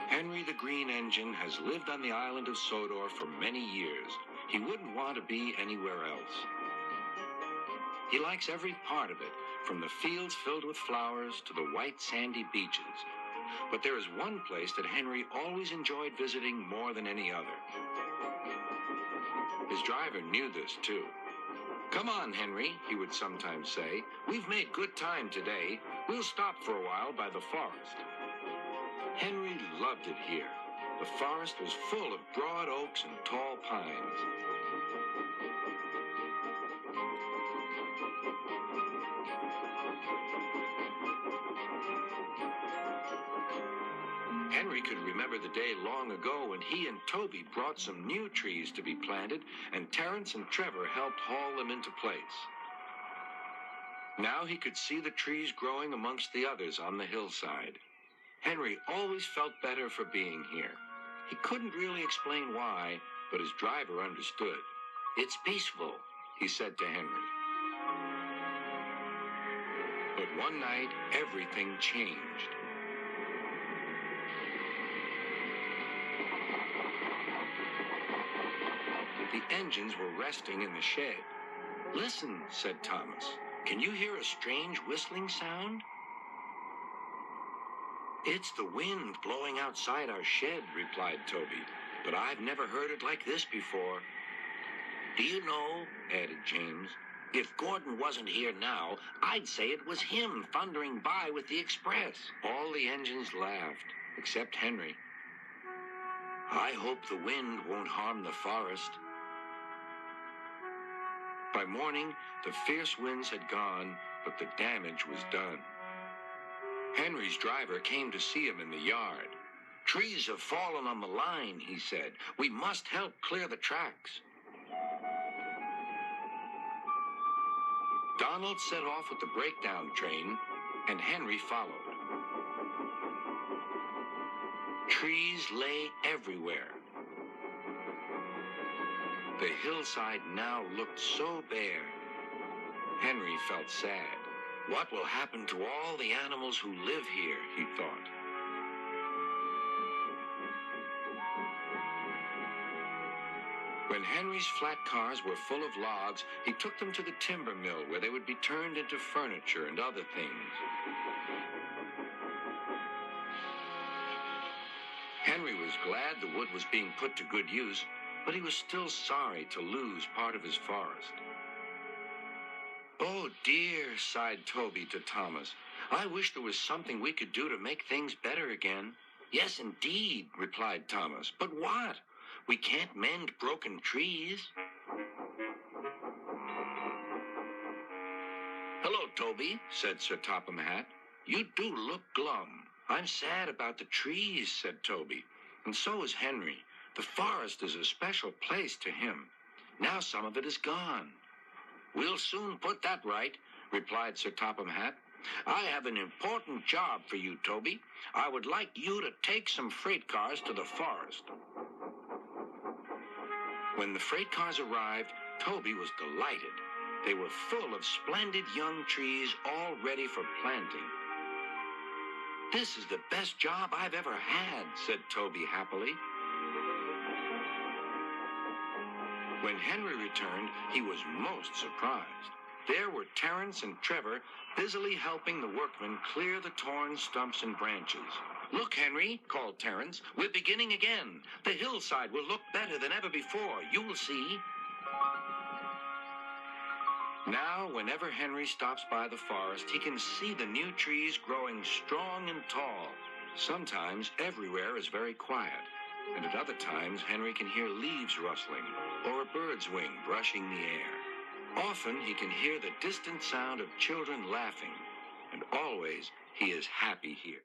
Henry the Green Engine has lived on the island of Sodor for many years. He wouldn't want to be anywhere else. He likes every part of it, from the fields filled with flowers to the white sandy beaches. But there is one place that Henry always enjoyed visiting more than any other. His driver knew this, too. "Come on, Henry," he would sometimes say. "We've made good time today. We'll stop for a while by the forest." Henry loved it here. The forest was full of broad oaks and tall pines. Henry could remember the day long ago when he and Toby brought some new trees to be planted, and Terence and Trevor helped haul them into place. Now he could see the trees growing amongst the others on the hillside. Henry always felt better for being here. He couldn't really explain why, but his driver understood. "It's peaceful," he said to Henry. But one night, everything changed. The engines were resting in the shed. "Listen," said Thomas. "Can you hear a strange whistling sound?" "It's the wind blowing outside our shed," replied Toby. "But I've never heard it like this before." "Do you know," added James, "if Gordon wasn't here now, I'd say it was him thundering by with the express." All the engines laughed, except Henry. "I hope the wind won't harm the forest." By morning, the fierce winds had gone, but the damage was done. Henry's driver came to see him in the yard. "Trees have fallen on the line," he said. "We must help clear the tracks." Donald set off with the breakdown train, and Henry followed. Trees lay everywhere. The hillside now looked so bare. Henry felt sad. "What will happen to all the animals who live here?" he thought. When Henry's flat cars were full of logs, he took them to the timber mill where they would be turned into furniture and other things. Henry was glad the wood was being put to good use, but he was still sorry to lose part of his forest. "Oh, dear," sighed Toby to Thomas. "I wish there was something we could do to make things better again." "Yes, indeed," replied Thomas. "But what? We can't mend broken trees." "Hello, Toby," said Sir Topham Hatt. "You do look glum." "I'm sad about the trees," said Toby. "And so is Henry. The forest is a special place to him. Now some of it is gone." "We'll soon put that right," replied Sir Topham Hatt. "I have an important job for you, Toby. I would like you to take some freight cars to the forest." When the freight cars arrived, Toby was delighted. They were full of splendid young trees all ready for planting. "This is the best job I've ever had," said Toby happily. When Henry returned, he was most surprised. There were Terence and Trevor busily helping the workmen clear the torn stumps and branches. "Look, Henry," called Terence, "we're beginning again. The hillside will look better than ever before. You will see." Now, whenever Henry stops by the forest, he can see the new trees growing strong and tall. Sometimes everywhere is very quiet, and at other times Henry can hear leaves rustling or a bird's wing brushing the air. Often he can hear the distant sound of children laughing, and always he is happy here.